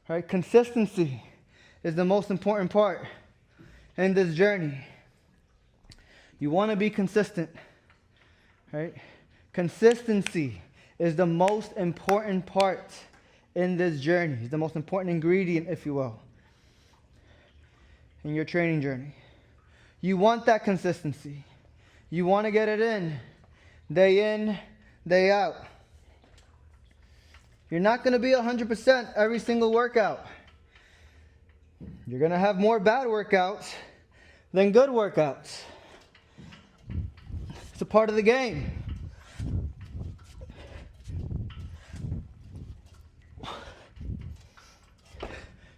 right? Consistency is the most important part in this journey. You want to be consistent, right? Consistency is the most important part in this journey. It's the most important ingredient, if you will, in your training journey. You want that consistency. You want to get it in, day out. You're not going to be 100% every single workout. You're going to have more bad workouts than good workouts. It's a part of the game.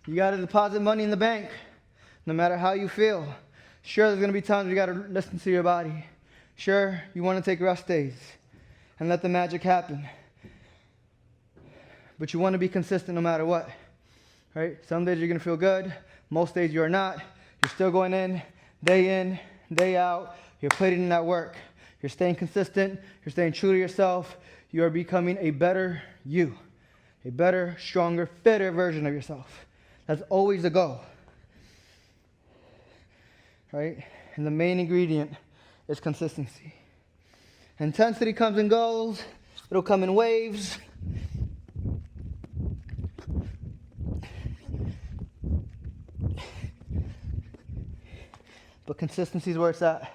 You got to deposit money in the bank, no matter how you feel. Sure, there's going to be times you got to listen to your body. Sure, you want to take rest days and let the magic happen. But you want to be consistent no matter what, right? Some days you're going to feel good. Most days you're not. You're still going in, day out. You're putting in that work. You're staying consistent. You're staying true to yourself. You are becoming a better you, a better, stronger, fitter version of yourself. That's always the goal, right? And the main ingredient is consistency. Intensity comes and goes. It'll come in waves. But consistency is where it's at.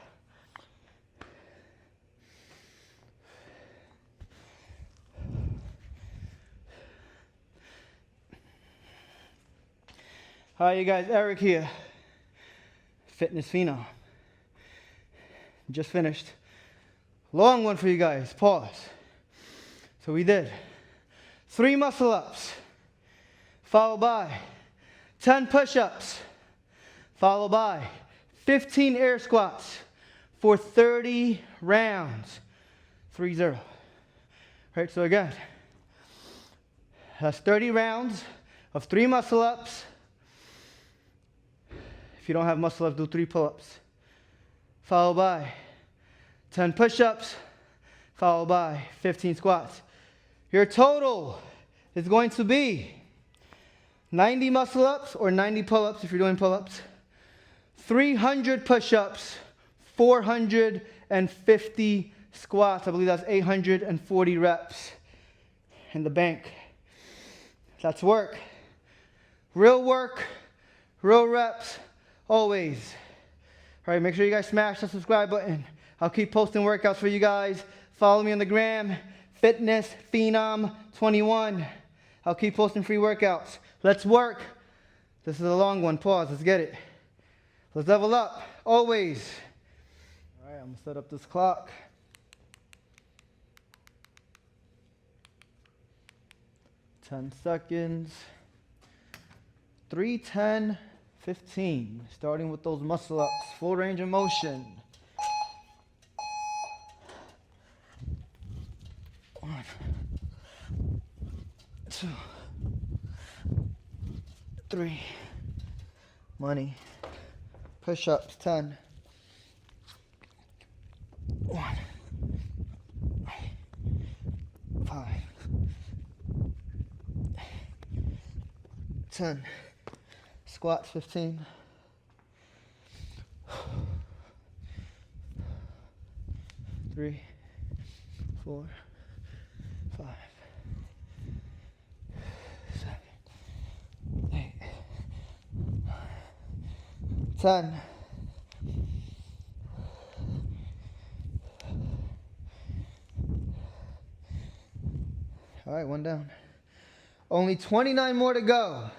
Hi, you guys. Eric here. Fitness Phenom. Just finished. Long one for you guys. Pause. So we did 3 muscle ups, followed by 10 push-ups, followed by 15 air squats for 30 rounds. 3-0. Right, so again, that's 30 rounds of 3 muscle ups. If you don't have muscle ups, do 3 pull-ups. Followed by 10 push-ups, followed by 15 squats. Your total is going to be 90 muscle ups or 90 pull-ups if you're doing pull-ups, 300 push-ups, 450 squats. I believe that's 840 reps in the bank. That's work. Real reps, always. All right, make sure you guys smash the subscribe button. I'll keep posting workouts for you guys. Follow me on the gram, Fitness Phenom 21. I'll keep posting free workouts. Let's work. This is a long one. Pause. Let's get it. Let's level up. Always. All right, I'm going to set up this clock. 10 seconds. 3, 10, 15. Starting with those muscle ups. Full range of motion. 1, 2, 3. Money. Push-ups, 10. 1, 5, 10. Squats, 15. 3, 4, 5, 7, 8, 9, 10. All right, one down. Only 29 more to go.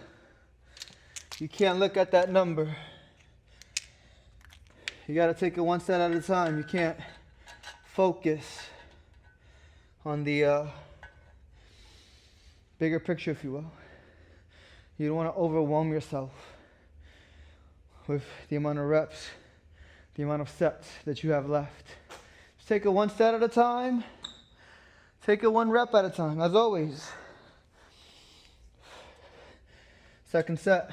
You can't look at that number. You got to take it one step at a time. You can't focus on the bigger picture, if you will. You don't want to overwhelm yourself with the amount of reps, the amount of sets that you have left. Just take it one set at a time. Take it 1 rep at a time, as always. Second set.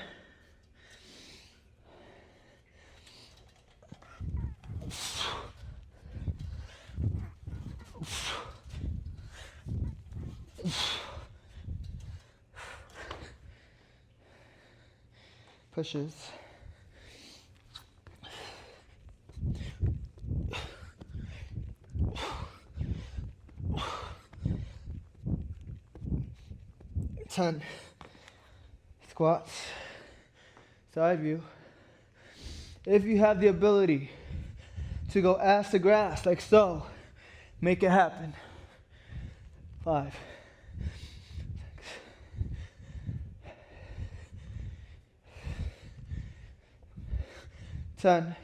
pushes. Ten. Squats. Side view. If you have the ability to go ass to grass like so, make it happen. 5, 6, 10,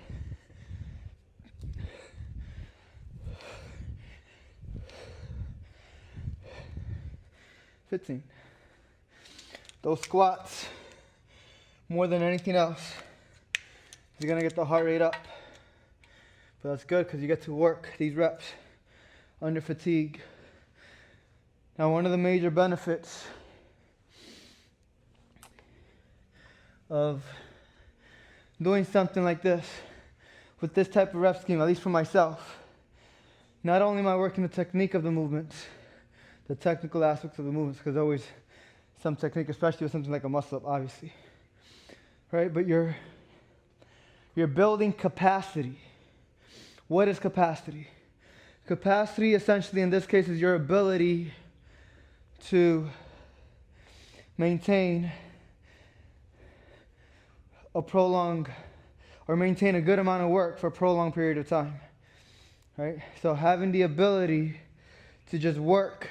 15. Those squats, more than anything else, you're gonna get the heart rate up. But that's good because you get to work these reps under fatigue. Now, one of the major benefits of doing something like this, with this type of rep scheme, at least for myself, not only am I working the technique of the movements, the technical aspects of the movements, because always some technique, especially with something like a muscle up, obviously, right? But you're building capacity. What is capacity? Capacity, essentially, in this case, is your ability to maintain a prolonged, or maintain a good amount of work for a prolonged period of time, right? So having the ability to just work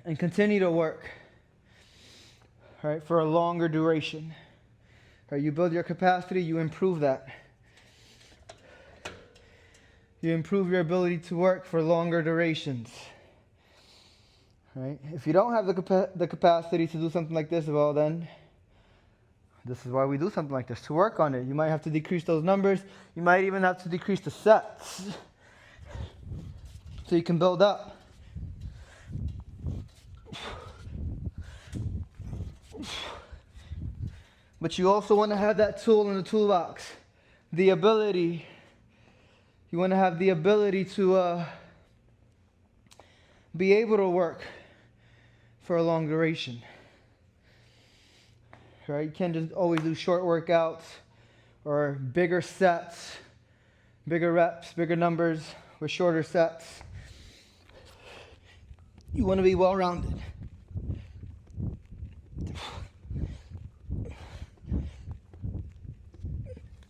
and continue to work, right, for a longer duration. Right? You build your capacity, you improve that. You improve your ability to work for longer durations. Right? If you don't have the capacity to do something like this, well then, this is why we do something like this, to work on it. You might have to decrease those numbers. You might even have to decrease the sets so you can build up. But you also want to have that tool in the toolbox. The ability, you want to have the ability to be able to work for a long duration. Right? You can't just always do short workouts or bigger sets, bigger reps, bigger numbers with shorter sets. You want to be well-rounded.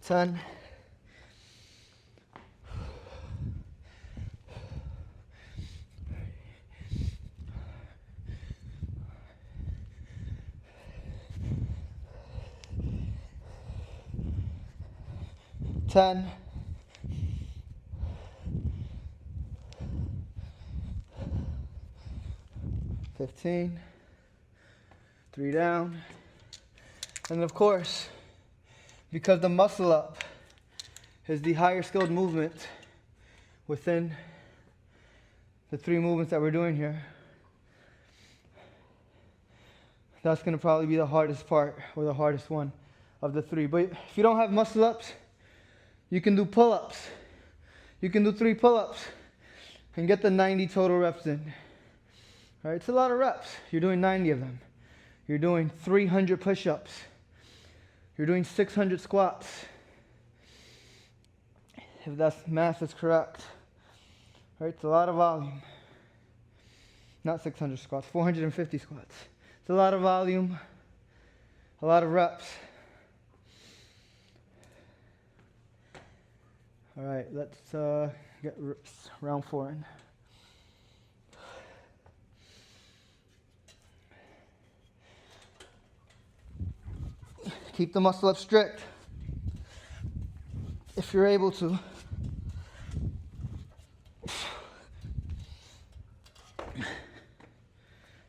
10. 10. 15. 3 down. And of course, because the muscle up is the higher skilled movement within the 3 movements that we're doing here, that's going to probably be the hardest part, or the hardest one of the 3. But if you don't have muscle ups, you can do pull-ups. You can do 3 pull-ups and get the 90 total reps in. Right? It's a lot of reps. You're doing 90 of them. You're doing 300 push-ups. You're doing 600 squats. If that math is correct. Right? It's a lot of volume. Not 600 squats, 450 squats. It's a lot of volume, a lot of reps. All right, let's get round 4 in. Keep the muscle up strict if you're able to.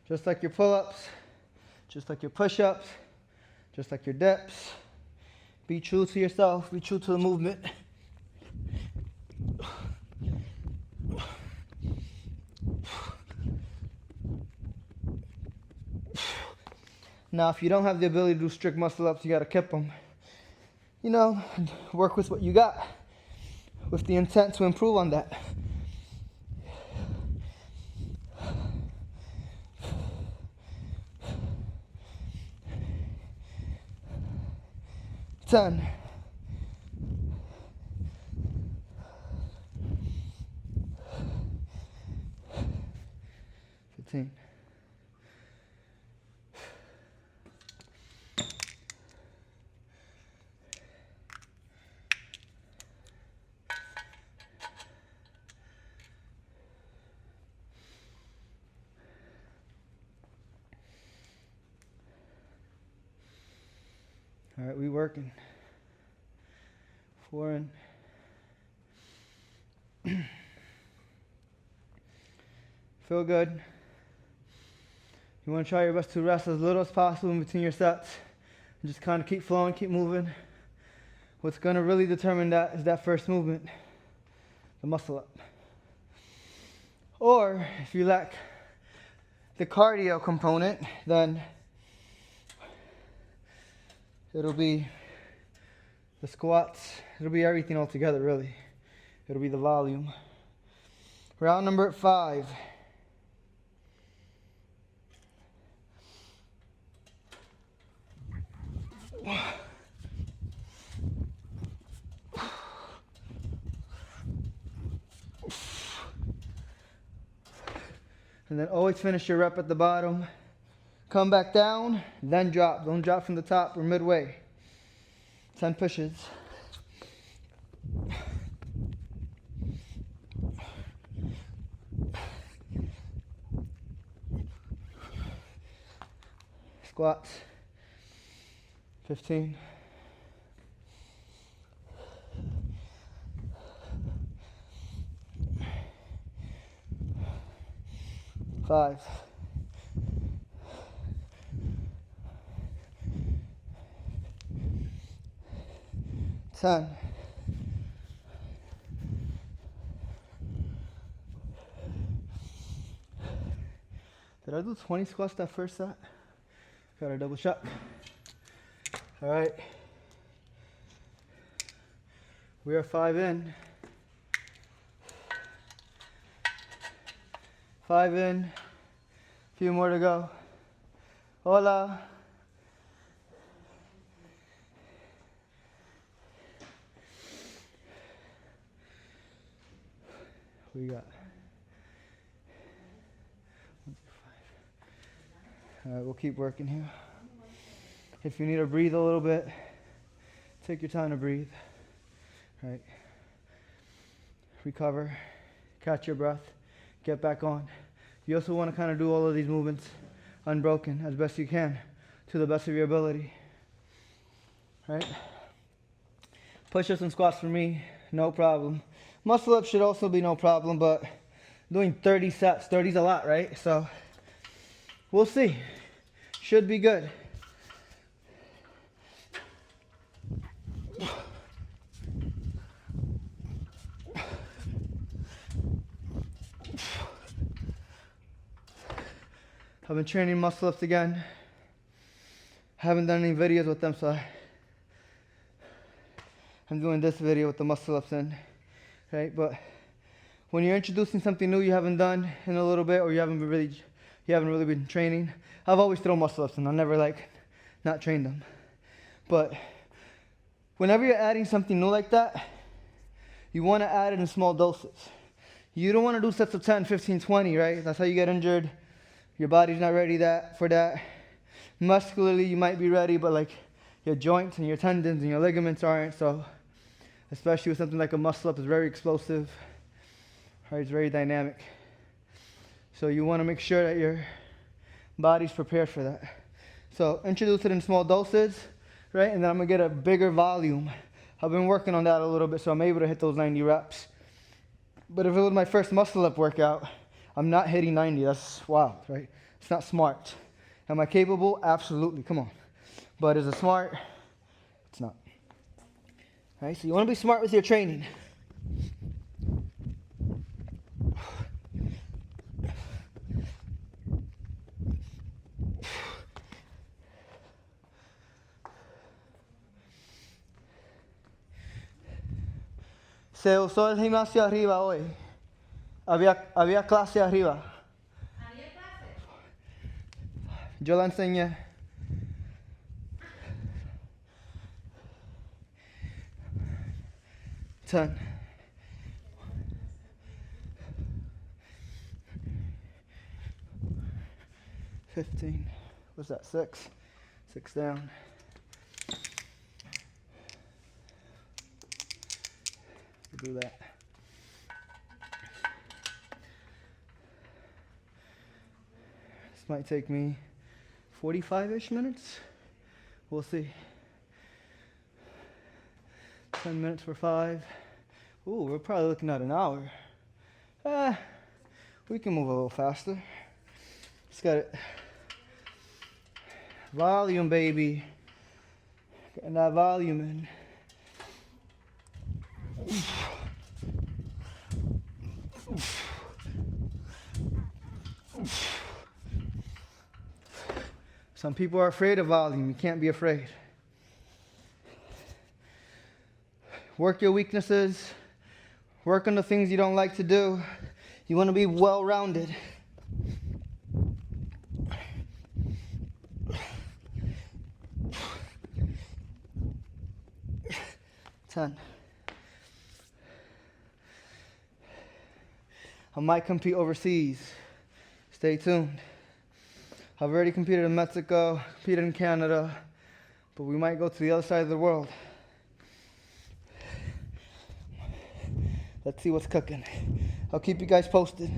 Just like your pull-ups, just like your push-ups, just like your dips. Be true to yourself, be true to the movement. Now, if you don't have the ability to do strict muscle-ups, you got to keep them. You know, work with what you got with the intent to improve on that. 10. 15. All right, we working. 4 in. Feel good. You want to try your best to rest as little as possible in between your sets. And just kind of keep flowing, keep moving. What's going to really determine that is that first movement, the muscle up. Or if you lack the cardio component, then it'll be the squats. It'll be everything all together, really. It'll be the volume. Round number 5. And then always finish your rep at the bottom. Come back down, then drop. Don't drop from the top or midway. 10 pushes. Squats. 15. 5. 10. Did I do 20 squats that first set? Gotta double check. All right. We are 5 in. 5 in. A few more to go. Hola. We got 1 through 5. All right, we'll keep working here. If you need to breathe a little bit, take your time to breathe. All right. Recover, catch your breath, get back on. You also want to kind of do all of these movements unbroken as best you can to the best of your ability. All right. Push-ups and squats for me, no problem. Muscle ups should also be no problem, but doing 30 sets, 30 is a lot, right? So we'll see. Should be good. I've been training muscle ups again. Haven't done any videos with them, so I'm doing this video with the muscle ups in, right? But when you're introducing something new you haven't done in a little bit, or you haven't really been training, I've always thrown muscle ups in. I'll never not train them. But whenever you're adding something new like that, you want to add it in small doses. You don't want to do sets of 10, 15, 20, right? That's how you get injured. Your body's not ready for that. Muscularly, you might be ready, but your joints and your tendons and your ligaments aren't. So, especially with something like a muscle up, it's very explosive. Right? It's very dynamic. So you want to make sure that your body's prepared for that. So introduce it in small doses, right? And then I'm gonna get a bigger volume. I've been working on that a little bit, so I'm able to hit those 90 reps. But if it was my first muscle up workout, I'm not hitting 90. That's wild, right? It's not smart. Am I capable? Absolutely. Come on. But is it smart? It's not. All right, so you want to be smart with your training. Se usó el gimnasio arriba hoy. Había clase arriba. ¿Había clase? Yo la enseñé. 10. 15. What's that? 6. 6 down. We'll do that. This might take me 45-ish minutes. We'll see. 10 minutes for 5. Ooh, we're probably looking at an hour. We can move a little faster. Just got it. Volume, baby. Getting that volume in. Some people are afraid of volume. You can't be afraid. Work your weaknesses. Work on the things you don't like to do. You want to be well-rounded. I might compete overseas. Stay tuned. I've already competed in Mexico, competed in Canada, but we might go to the other side of the world. Let's see what's cooking. I'll keep you guys posted.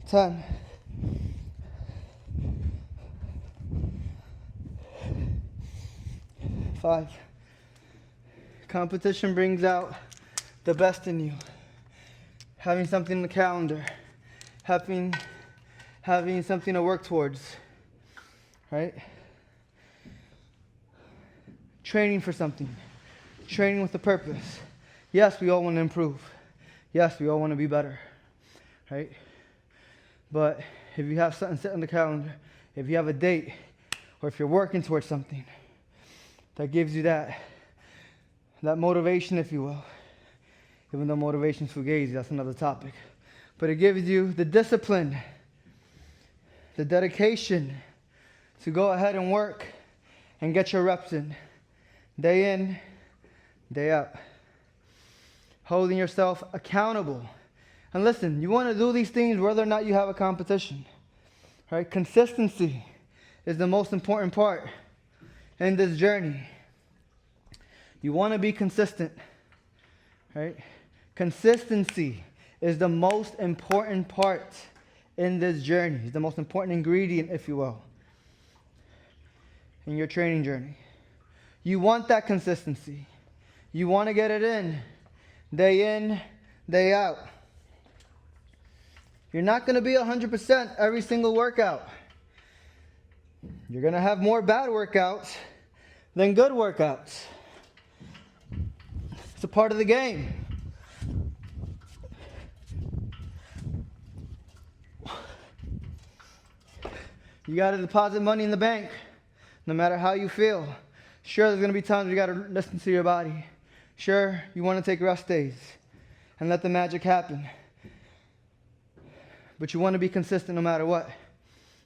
Ten. 5. Competition brings out the best in you. Having something in the calendar. Having something to work towards. Right? Training for something. Training with a purpose. Yes, we all want to improve. Yes, we all want to be better. Right? But if you have something set on the calendar, if you have a date, or if you're working towards something, that gives you that motivation, if you will. Even though motivation's fugazi, that's another topic. But it gives you the discipline, the dedication to go ahead and work and get your reps in. Day in, day out. Holding yourself accountable. And listen, you want to do these things whether or not you have a competition. Right? Consistency is the most important part in this journey. You want to be consistent, right? Consistency is the most important part in this journey. It's the most important ingredient, if you will, in your training journey. You want that consistency. You want to get it in, day out. You're not going to be 100% every single workout. You're going to have more bad workouts than good workouts. It's a part of the game. You got to deposit money in the bank, no matter how you feel. Sure, there's going to be times you got to listen to your body. Sure, you want to take rest days and let the magic happen. But you want to be consistent no matter what.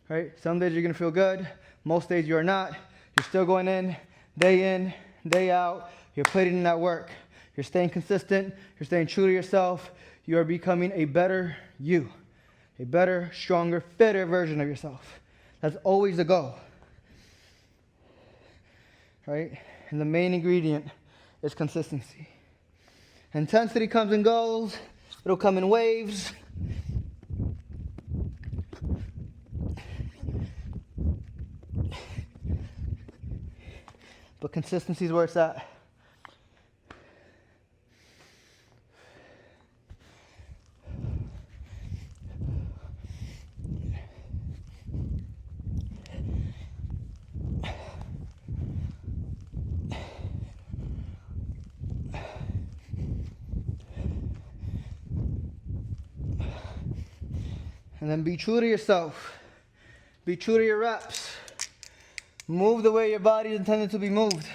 Right? Some days you're going to feel good. Most days you are not. You're still going in, day out. You're putting in that work. You're staying consistent. You're staying true to yourself. You are becoming a better you. A better, stronger, fitter version of yourself. That's always the goal. Right? And the main ingredient is consistency. Intensity comes and goes. It'll come in waves. But consistency is where it's at. And then be true to yourself. Be true to your reps. Move the way your body is intended to be moved.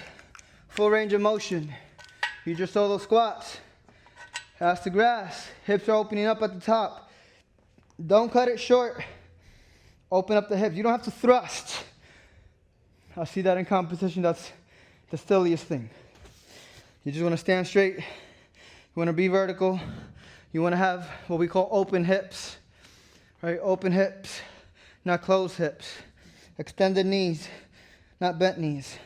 Full range of motion. Use your solo squats. Ass to grass. Hips are opening up at the top. Don't cut it short. Open up the hips. You don't have to thrust. I see that in competition. That's the silliest thing. You just want to stand straight. You want to be vertical. You want to have what we call open hips. Right? Open hips, not closed hips. Extended knees, not bent knees.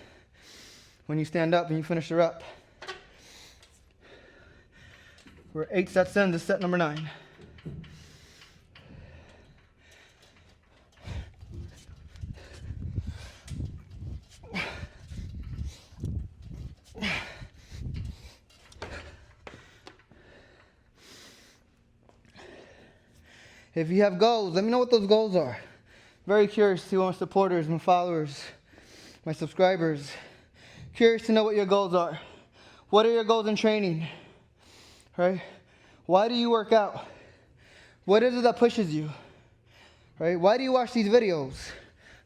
When you stand up and you finish the rep. We're 8 sets in. This is set number 9. If you have goals, let me know what those goals are. Very curious to see what my supporters, my followers, my subscribers. Curious to know what your goals are. What are your goals in training? Right? Why do you work out? What is it that pushes you? Right? Why do you watch these videos?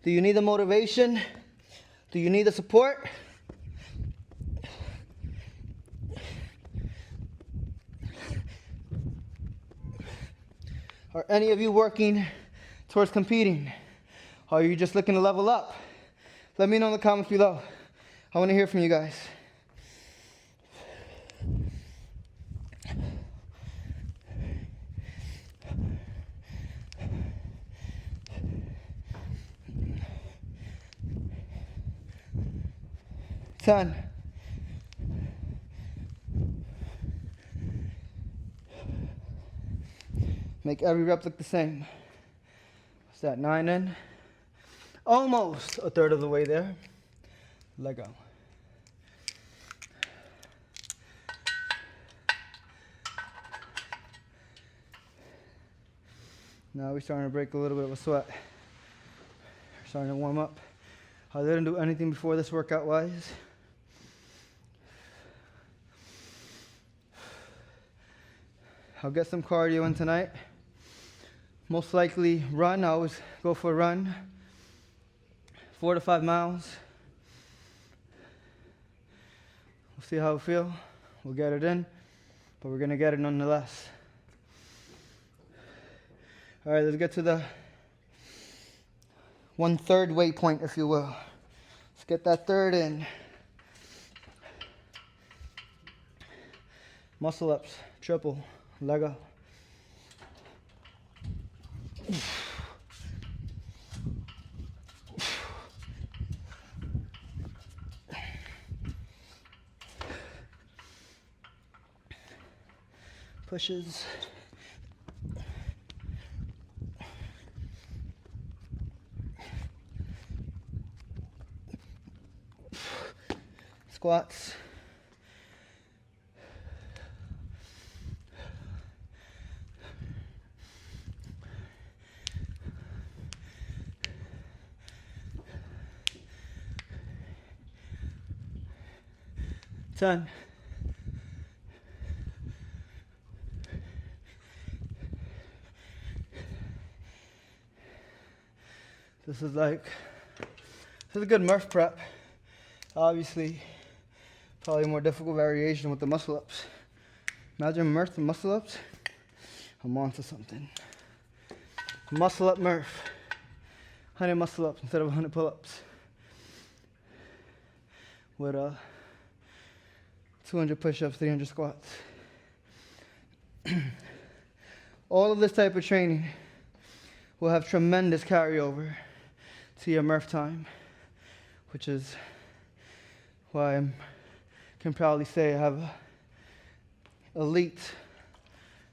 Do you need the motivation? Do you need the support? Are any of you working towards competing? Or are you just looking to level up? Let me know in the comments below. I want to hear from you guys. Ten. Make every rep look the same. What's that, 9 in? Almost a third of the way there. Let go. Now we're starting to break a little bit of a sweat. We're starting to warm up. I didn't do anything before this workout wise. I'll get some cardio in tonight. Most likely run. I always go for a run. 4 to 5 miles. We'll see how we feel. We'll get it in, but we're gonna get it nonetheless. All right, let's get to the 1/3 weight point, if you will. Let's get that third in. Muscle ups, triple, leg up. Pushes. Squats. Ten. This is a good Murph prep. Obviously, probably a more difficult variation with the muscle ups. Imagine Murph and muscle ups. I'm on to something. Muscle up Murph. 100 muscle ups instead of 100 pull-ups. With 200 push-ups, 300 squats. All of this type of training will have tremendous carryover to your Murph time, which is why I can proudly say I have elite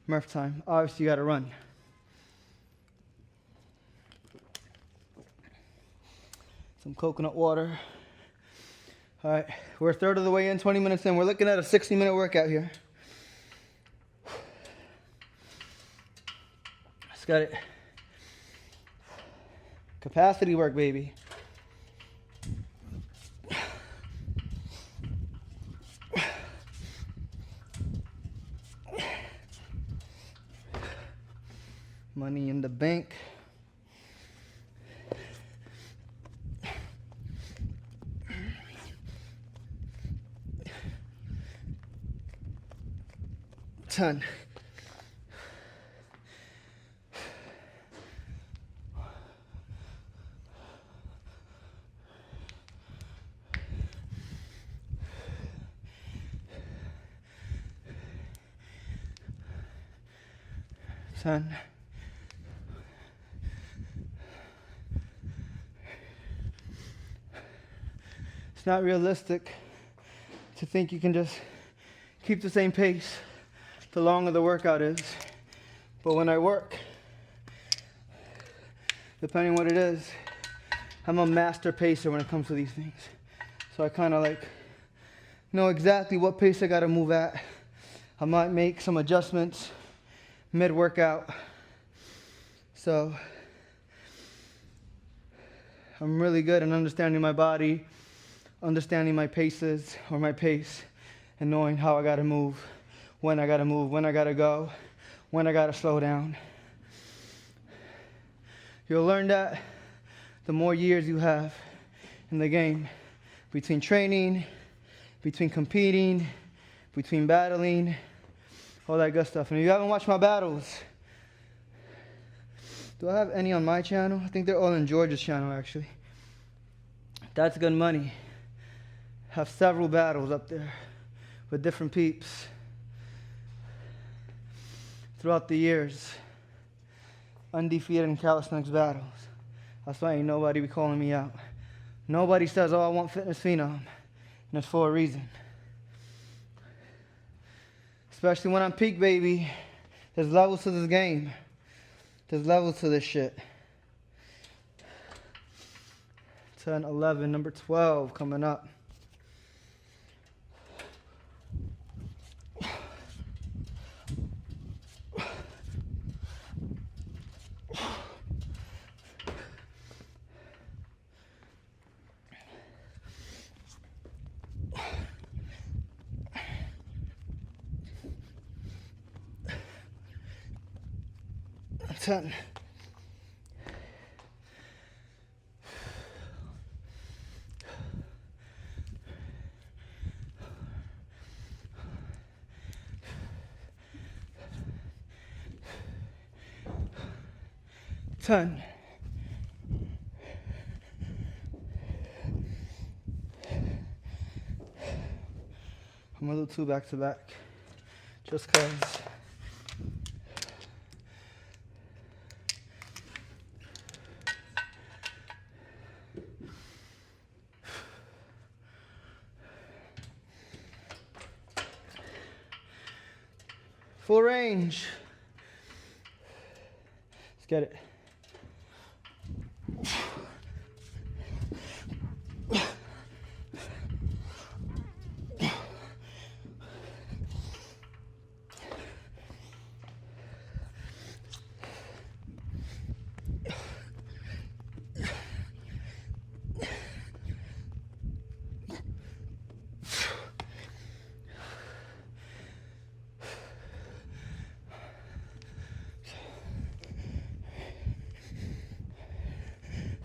Murph time. Obviously, you got to run. Some coconut water. All right, we're a third of the way in, 20 minutes in. We're looking at a 60-minute workout here. Let's get it. Capacity work, baby. Money in the bank. Ton. 10. It's not realistic to think you can just keep the same pace the longer the workout is. But when I work, depending on what it is, I'm a master pacer when it comes to these things. So I kind of like know exactly what pace I gotta move at. I might make some adjustments mid-workout. So I'm really good at understanding my body, understanding my paces or my pace, and knowing how I gotta move, when I gotta go, when I gotta slow down. You'll learn that the more years you have in the game, between training, between competing, between battling, all that good stuff. And if you haven't watched my battles, do I have any on my channel? I think they're all on George's channel, actually. That's good money. Have several battles up there with different peeps throughout the years. Undefeated in calisthenics battles. That's why ain't nobody be calling me out. Nobody says, oh, I want fitness phenom. And it's for a reason. Especially when I'm peak, baby. There's levels to this game. There's levels to this shit. 10, 11, number 12 coming up. Ten. Ten. I'm gonna do 2 back to back, just cause. Full range. Let's get it.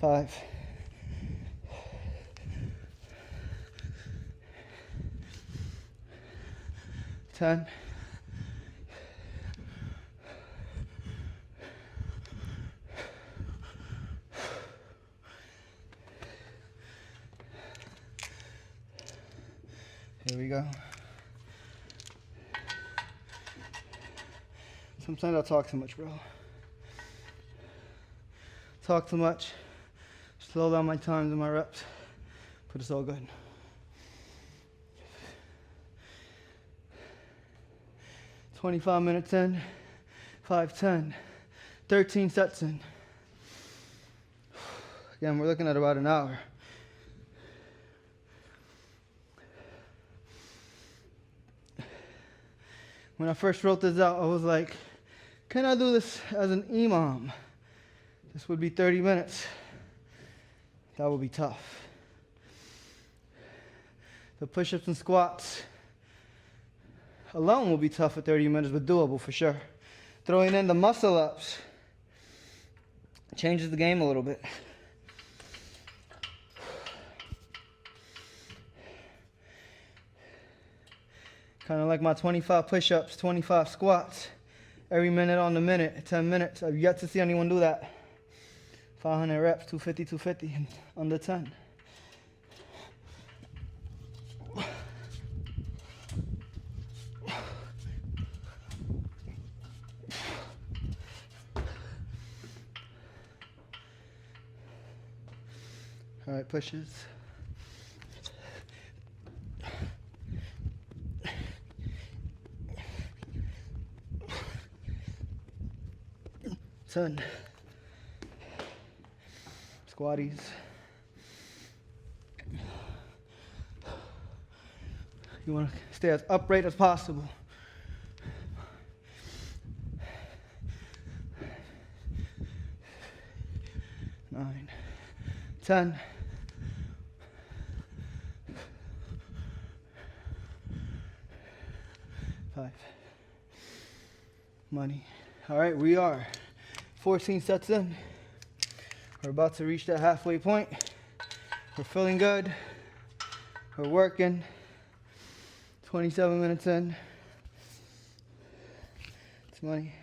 Five. Ten. Here we go. Sometimes I talk too much, bro. Talk too much. Slow down my times and my reps, but it's all good. 25 minutes in, 5, 10, 13 sets in. Again, we're looking at about an hour. When I first wrote this out, I was like, can I do this as an imam? This would be 30 minutes. That would be tough. The push-ups and squats alone will be tough for 30 minutes, but doable for sure. Throwing in the muscle-ups changes the game a little bit. Kind of like my 25 push-ups, 25 squats, every minute on the minute, 10 minutes. I've yet to see anyone do that. 500 reps, 250, 250, and under 10. All right, pushes. Son. Squatties. You want to stay as upright as possible. 9, 10. Five. Money. All right, we are 14 sets in. We're about to reach that halfway point. We're feeling good. We're working. 27 minutes in. It's money.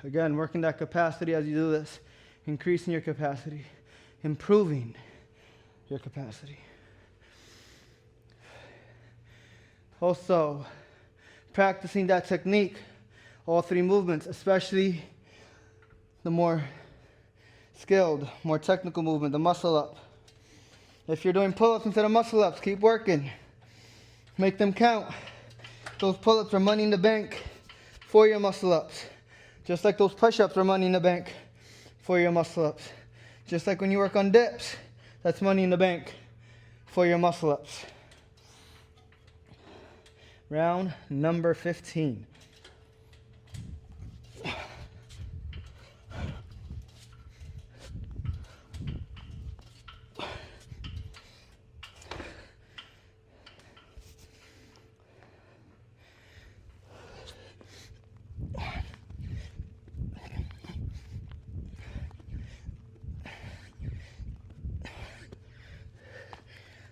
Again, working that capacity as you do this. Increasing your capacity. Improving your capacity. Also, practicing that technique, all three movements, especially the more skilled, more technical movement, the muscle up. If you're doing pull-ups instead of muscle ups, keep working. Make them count. Those pull-ups are money in the bank for your muscle ups. Just like those push-ups are money in the bank for your muscle ups. Just like when you work on dips, that's money in the bank for your muscle ups. Round number 15.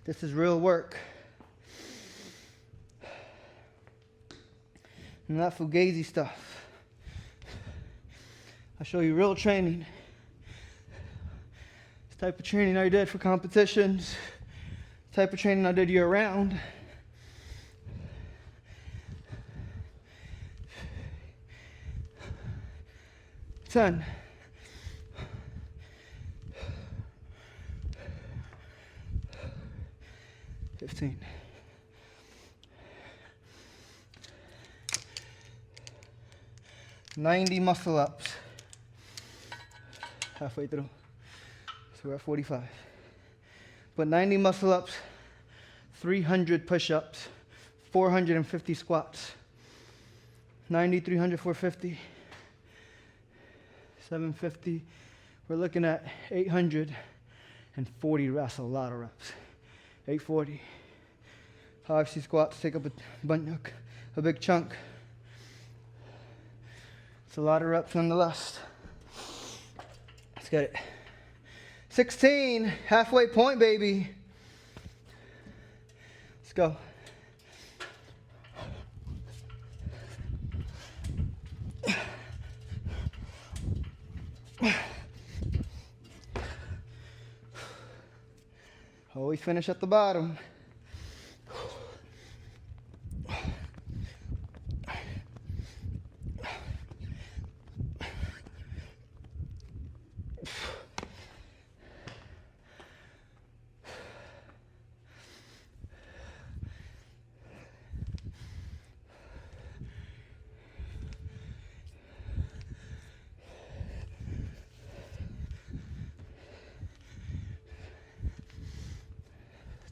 This is real work. Not fugazi stuff. I show you real training. This type of training I did for competitions. Type of training I did year round. Ten. 15. $90 muscle ups. Halfway through. So we're at 45. But 90 muscle ups, 300 push-ups, 450 squats. 90, 300, 450, 750. We're looking at 840 reps, a lot of reps. 840. 5C squats, take up a big chunk. It's a lot of reps nonetheless. Let's get it. 16, halfway point, baby. Let's go. Always finish at the bottom.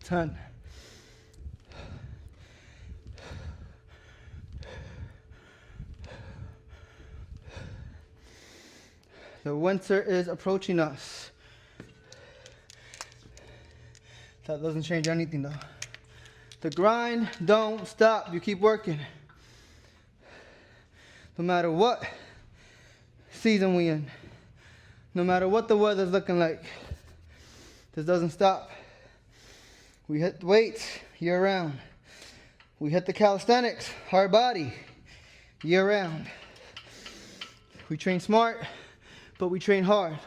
Ten. The winter is approaching us. That doesn't change anything though. The grind don't stop. You keep working. No matter what season we in. No matter what the weather's looking like. This doesn't stop. We hit the weights year round. We hit the calisthenics, hard body, year round. We train smart, but we train hard.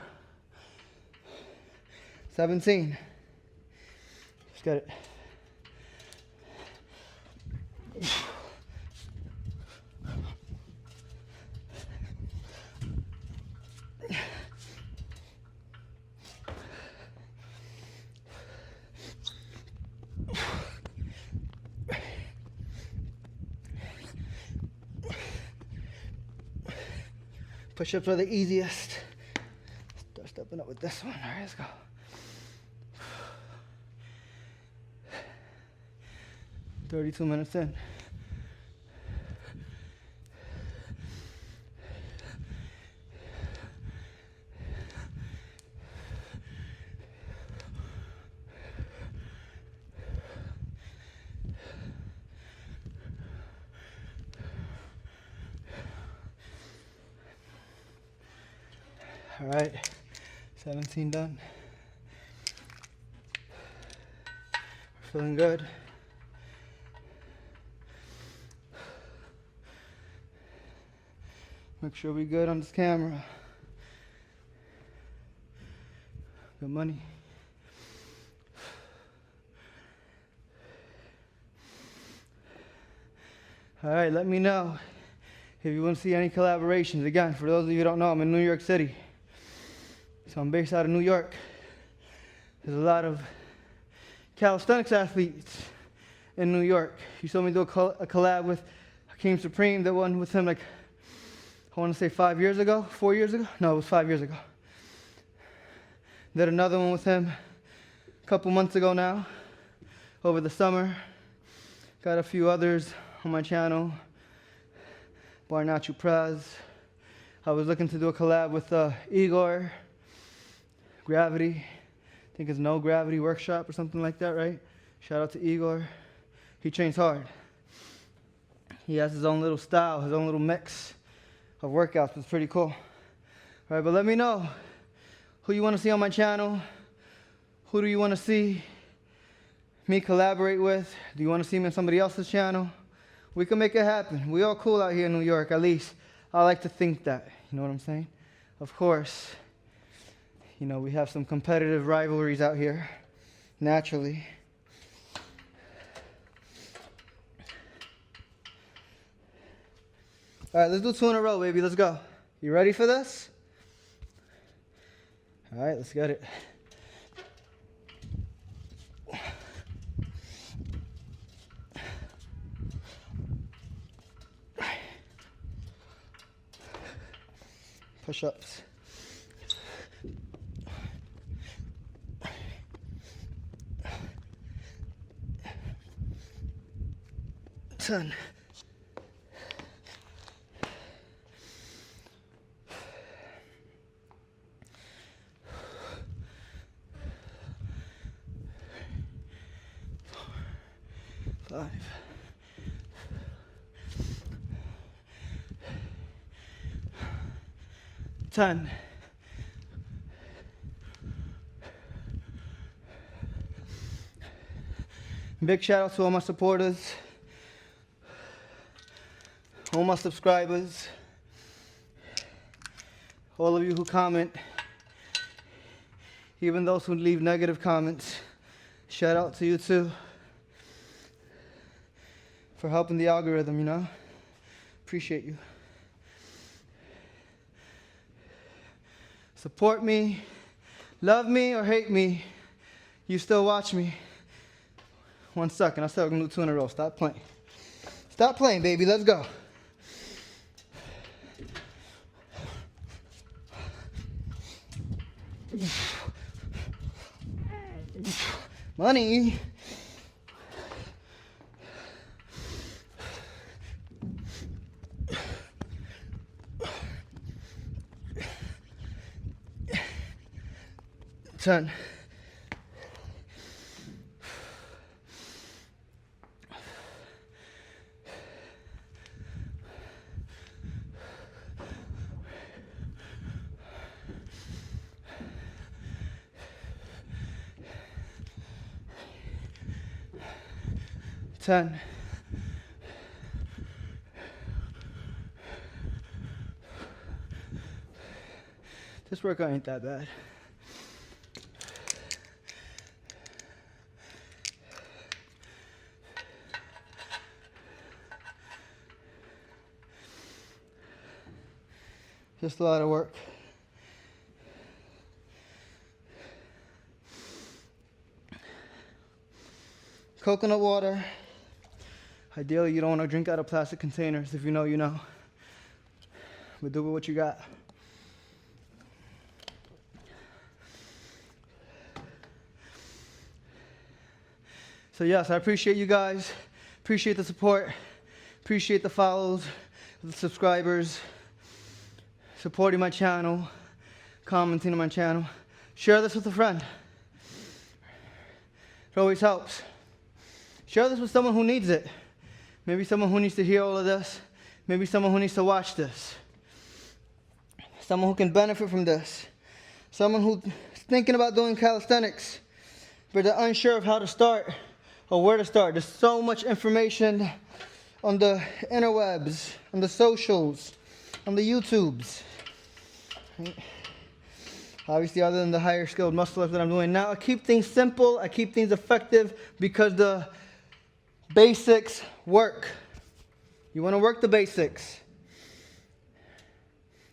17. Let's get it. Push-ups are the easiest. Start stepping up with this one. All right, let's go. "32 minutes in. All right, 17 done. We're feeling good. Make sure we're good on this camera. Good money. All right, let me know if you want to see any collaborations. Again, for those of you who don't know, I'm in New York City. So I'm based out of New York. There's a lot of calisthenics athletes in New York. You saw me do a collab with Hakeem Supreme, the one with him like, I want to say 5 years ago, 4 years ago? No, it was 5 years ago. Did another one with him a couple months ago now, over the summer. Got a few others on my channel. Barnachu Praz. I was looking to do a collab with Igor. Gravity, I think it's No Gravity Workshop or something like that, right? Shout out to Igor. He trains hard. He has his own little style, his own little mix of workouts. It's pretty cool. All right, but let me know who you want to see on my channel. Who do you want to see me collaborate with? Do you want to see me on somebody else's channel? We can make it happen. We all cool out here in New York, at least I like to think that. You know what I'm saying? Of course. You know, we have some competitive rivalries out here, naturally. All right, let's do 2 in a row, baby. Let's go. You ready for this? All right, let's get it. Push-ups. Son. Five. Ten. Big shout out to all my supporters, all my subscribers, all of you who comment, even those who leave negative comments. Shout out to you too for helping the algorithm, you know. Appreciate you. Support me, love me or hate me, you still watch me. 1 second, I said we're gonna do 2 in a row. Stop playing. Stop playing, baby, let's go. Money. Ten. Ten. This workout ain't that bad. Just a lot of work. Coconut water. Ideally, you don't want to drink out of plastic containers. If you know, you know. But do with what you got. So yes, I appreciate you guys. Appreciate the support. Appreciate the follows, the subscribers, supporting my channel, commenting on my channel. Share this with a friend. It always helps. Share this with someone who needs it. Maybe someone who needs to hear all of this. Maybe someone who needs to watch this. Someone who can benefit from this. Someone who's thinking about doing calisthenics, but they're unsure of how to start or where to start. There's so much information on the interwebs, on the socials, on the YouTubes. Right? Obviously, other than the higher skilled muscle ups that I'm doing now, I keep things simple, I keep things effective because the basics work. You want to work the basics.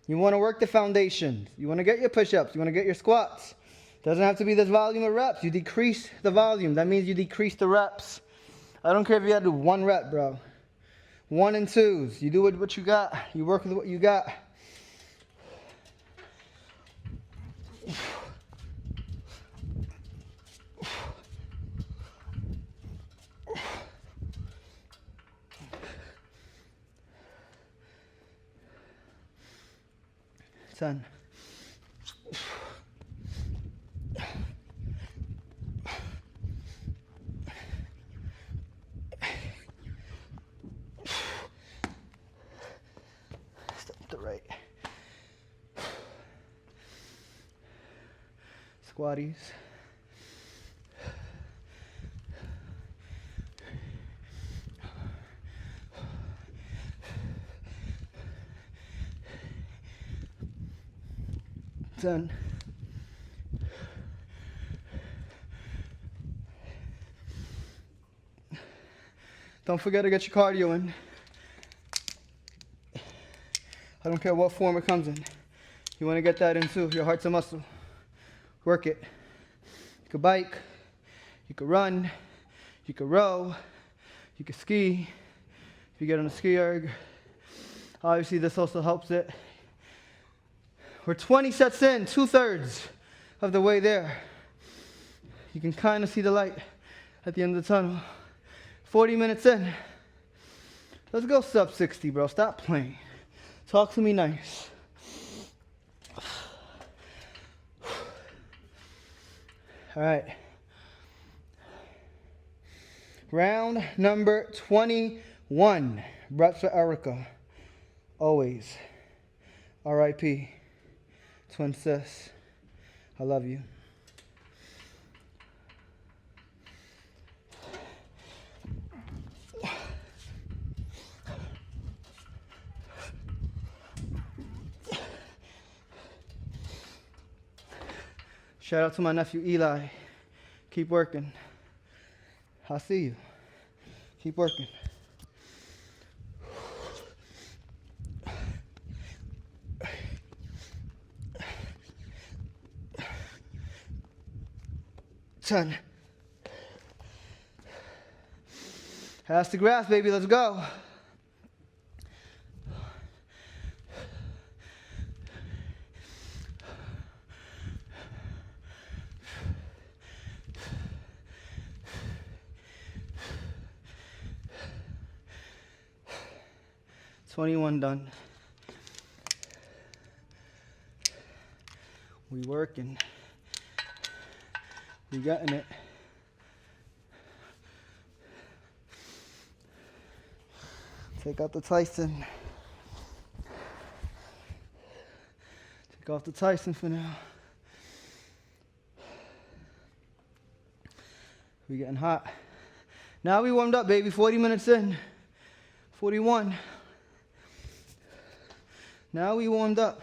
You want to work the foundation. You want to get your push-ups. You want to get your squats. Doesn't have to be this volume of reps. You decrease the volume. That means you decrease the reps. I don't care if you had to do 1 rep, bro. 1 and 2s. You do with what you got. You work with what you got. Son. Step to the right. Squatties. Son. Don't forget to get your cardio in. I don't care what form it comes in. You want to get that in too. Your heart's a muscle. Work it. You can bike. You can run. You can row. You can ski. If you get on a ski erg. Obviously this also helps it. We're 20 sets in, 2/3 of the way there. You can kind of see the light at the end of the tunnel. 40 minutes in. Let's go sub 60, bro. Stop playing. Talk to me nice. All right. Round number 21. Breaths for Erica. Always. R.I.P. Twin sis, I love you. Shout out to my nephew Eli. Keep working. I'll see you. Keep working. Son. That's the grass, baby. Let's go. $21 done. We working. We getting it. Take out the Tyson. Take off the Tyson for now. We getting hot. Now we warmed up, baby. 40 minutes in. 41. Now we warmed up.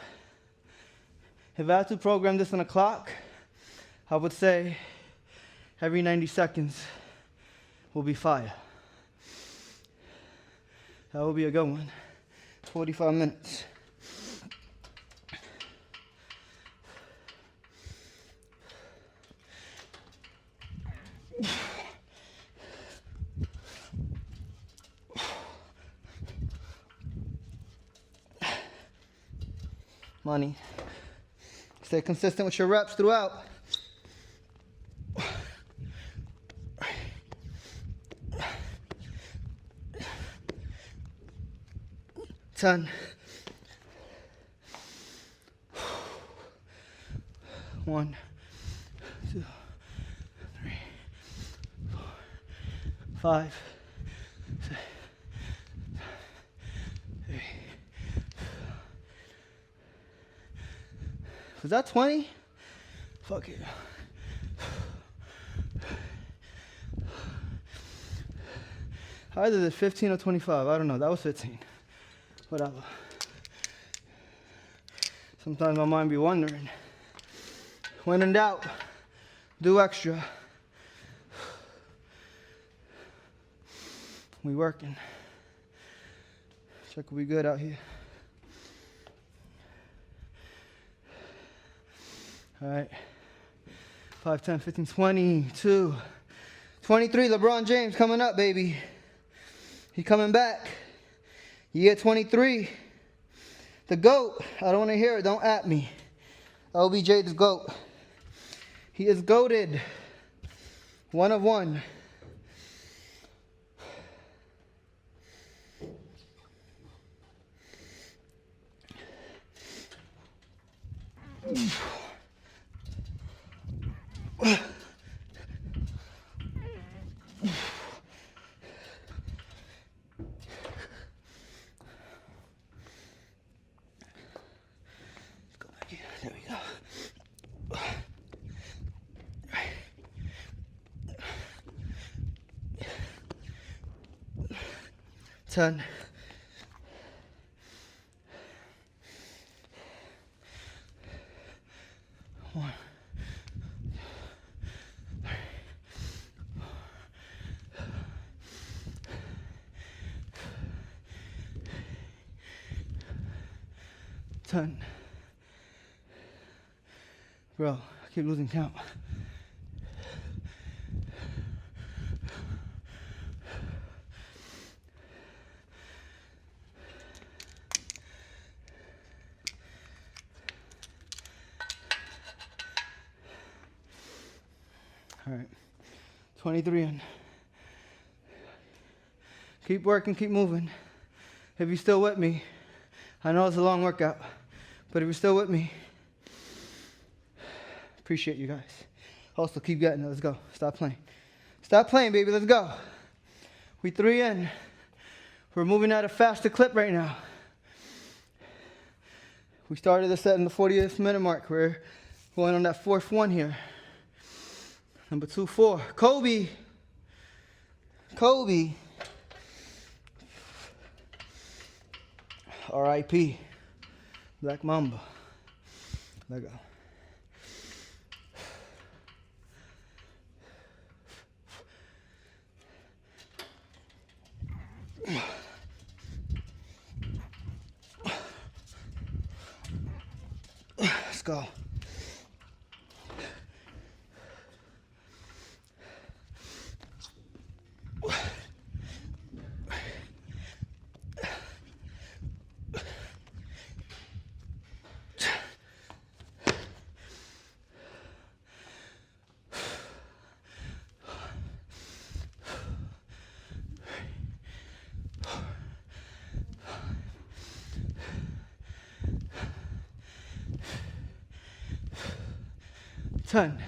If I had to program this on a clock, I would say every 90 seconds will be fire. That will be a good one. 45 minutes. Money. Stay consistent with your reps throughout. 10. 1, 2, 3, 4, 5, 6, 8. Was that 20? Fuck it. Either the 15 or 25. I don't know. That was 15. Whatever. Sometimes my mind be wondering. When in doubt, do extra. We working. Check we good out here. All right. 5, 10, 15, 22, 23. LeBron James coming up, baby. He coming back. Year 23. The GOAT. I don't want to hear it. Don't at me. LBJ the GOAT. He is goated. 1 of 1. There we go. 10. 1, 2, 3, 4. 10. Bro, I keep losing count. All right, 23 in. Keep working, keep moving. If you're still with me, I know it's a long workout, but if you're still with me, appreciate you guys. Also, keep getting it. Let's go. Stop playing. Stop playing, baby. Let's go. We 3 in. We're moving at a faster clip right now. We started the set in the 40th minute mark. We're going on that 4th one here. Number 2, 4. Kobe. Kobe. R.I.P. Black Mamba. Let go. Let's go. Turn.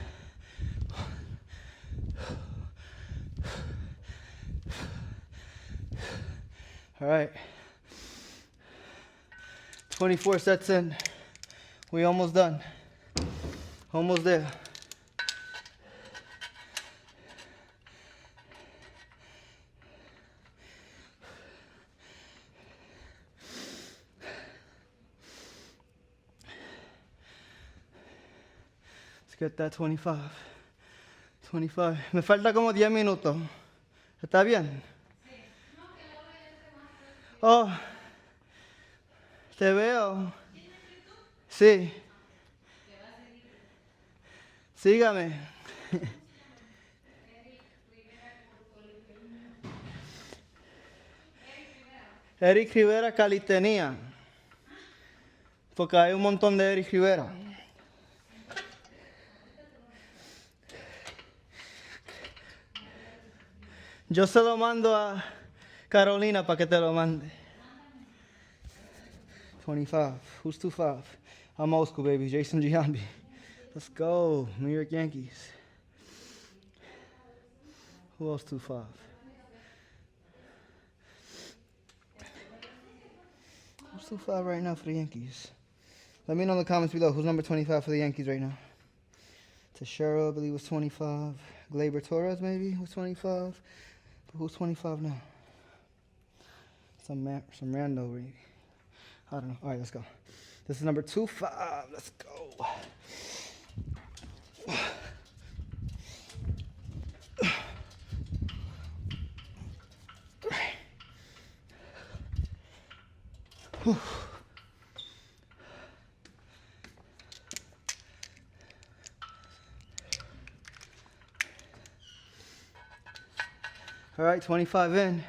All right. 24 sets in. We almost done. Almost there. Get that 25. 25. Me falta como 10 minutos. ¿Está bien? Oh, te veo. Sí. Sígame. Eric Rivera Calisthenics. Porque hay un montón de Eric Rivera. Yo se lo mando a Carolina para que te lo mande. 25. Who's 2-5? I'm old school, baby. Jason Giambi. Let's go. New York Yankees. Who else 2-5? Who's 2-5 right now for the Yankees? Let me know in the comments below who's number 25 for the Yankees right now. Teixeira, I believe, was 25. Gleyber Torres, maybe, was 25. But who's 25 now? Some rando, maybe. I don't know. All right, let's go. This is number 25. Let's go. All right, 25 in.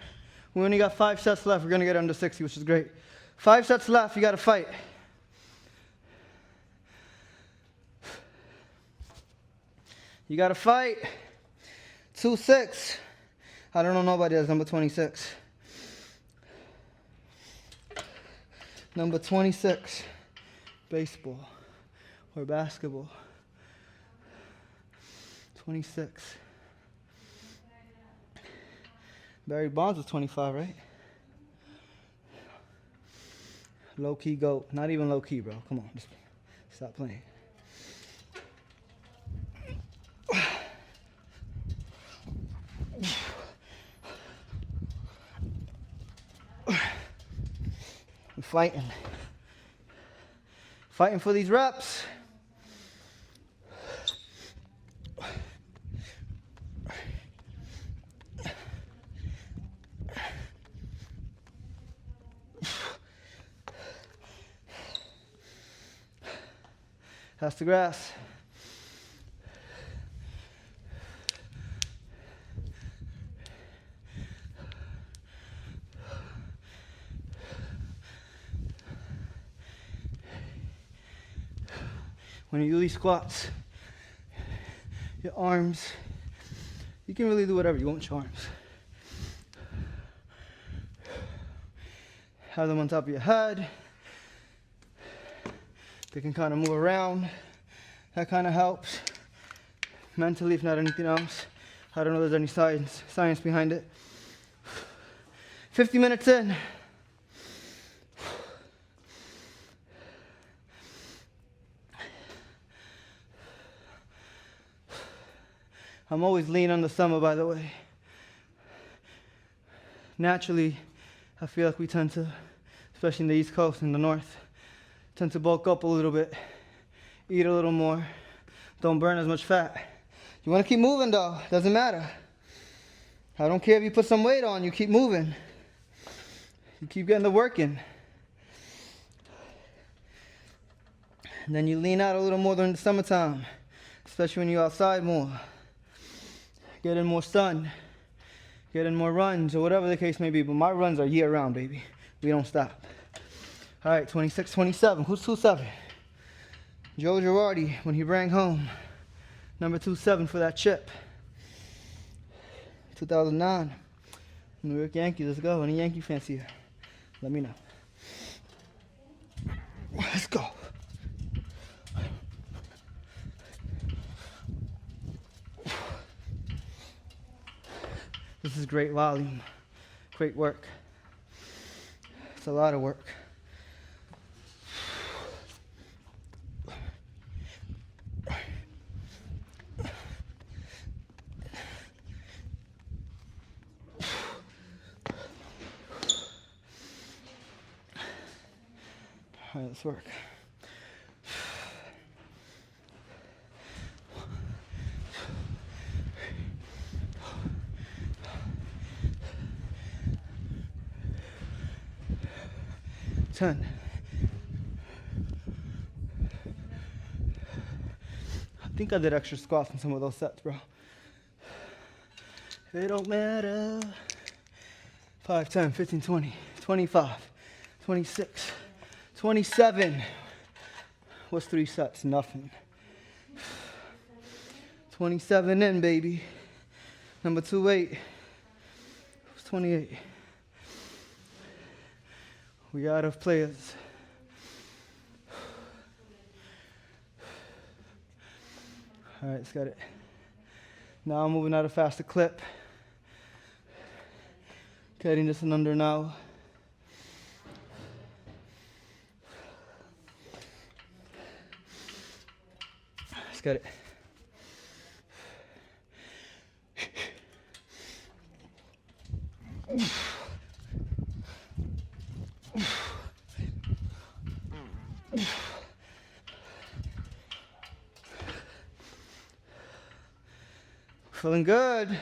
We only got 5 sets left. We're going to get under 60, which is great. 5 sets left. You got to fight. You got to fight. 2-6. I don't know nobody that's number 26. Number 26. Baseball or basketball. 26. Barry Bonds was 25, right? Low-key GOAT. Not even low-key, bro. Come on. Just stop playing. I'm fighting. Fighting for these reps. Pass the grass. When you do these squats, your arms, you can really do whatever you want with your arms. Have them on top of your head. They can kind of move around. That kind of helps. Mentally, if not anything else. I don't know if there's any science behind it. 50 minutes in. I'm always lean on the summer, by the way. Naturally, I feel like we tend to, especially in the East Coast and the North, tend to bulk up a little bit, eat a little more, don't burn as much fat. You want to keep moving though, doesn't matter. I don't care if you put some weight on, you keep moving. You keep getting the work in. And then you lean out a little more during the summertime, especially when you're outside more. Get in more sun, get in more runs, or whatever the case may be. But my runs are year round, baby. We don't stop. All right, 26, 27. Who's 27? Joe Girardi, when he rang home. Number 27 for that chip. 2009. New York Yankees, let's go. Any Yankee fans here? Let me know. Let's go. This is great volume, great work. It's a lot of work. All right, let's work. I think I did extra squats in some of those sets, bro. It don't matter. 5, 10, 15, 20, 25, 26, 27. What's 3 sets? Nothing. 27 in, baby. Number 28. Who's 28? We out of players. All right, let's get it. Now I'm moving at a faster clip. Getting this in under now. Let's get it. Feeling good.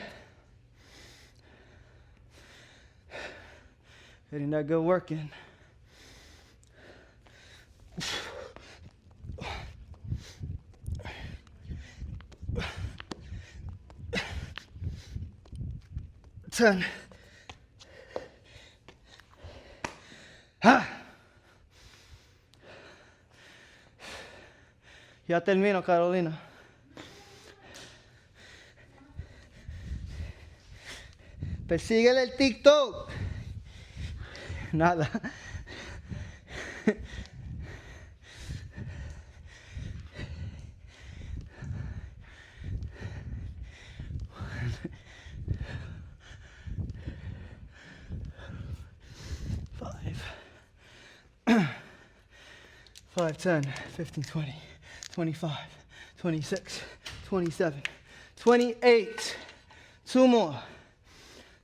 Getting that good work in. Ten. Ya termino, Carolina. Persíguele el TikTok. Nada. Five, 10, 15, 20, 25, 26, 27, 28. Two more.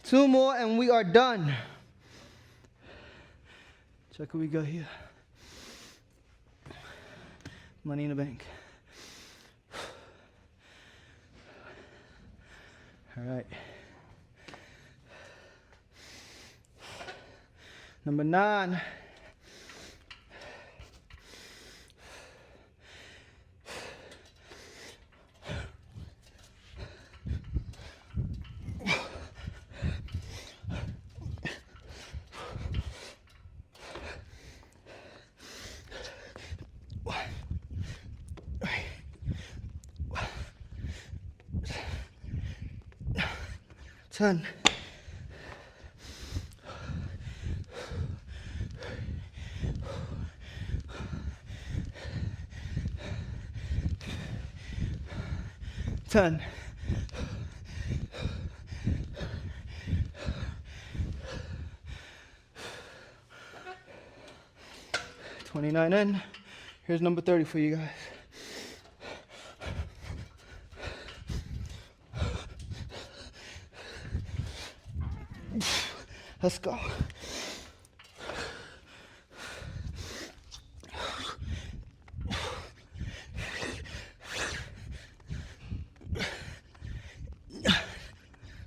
Two more and we are done. Check what we got here. Money in the bank. All right. Number 9. Ten. Ten. 29 in. Here's number 30 for you guys. Let's go.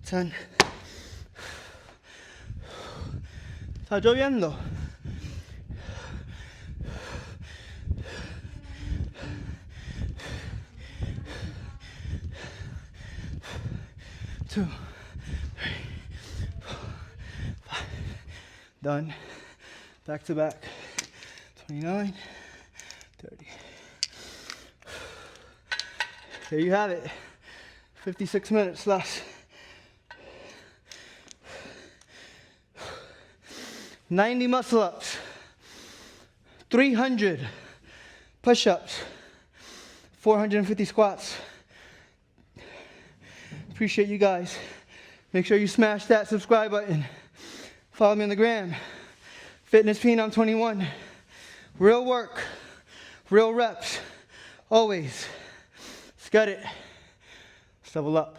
Ten. Está lloviendo. Two. Done. Back to back. 29, 30. There you have it. 56 minutes left. 90 muscle ups. 300 push-ups. 450 squats. Appreciate you guys. Make sure you smash that subscribe button. Follow me on the gram. Fitness Phenom 21. Real work, real reps, always. Let's get it. Let's level up.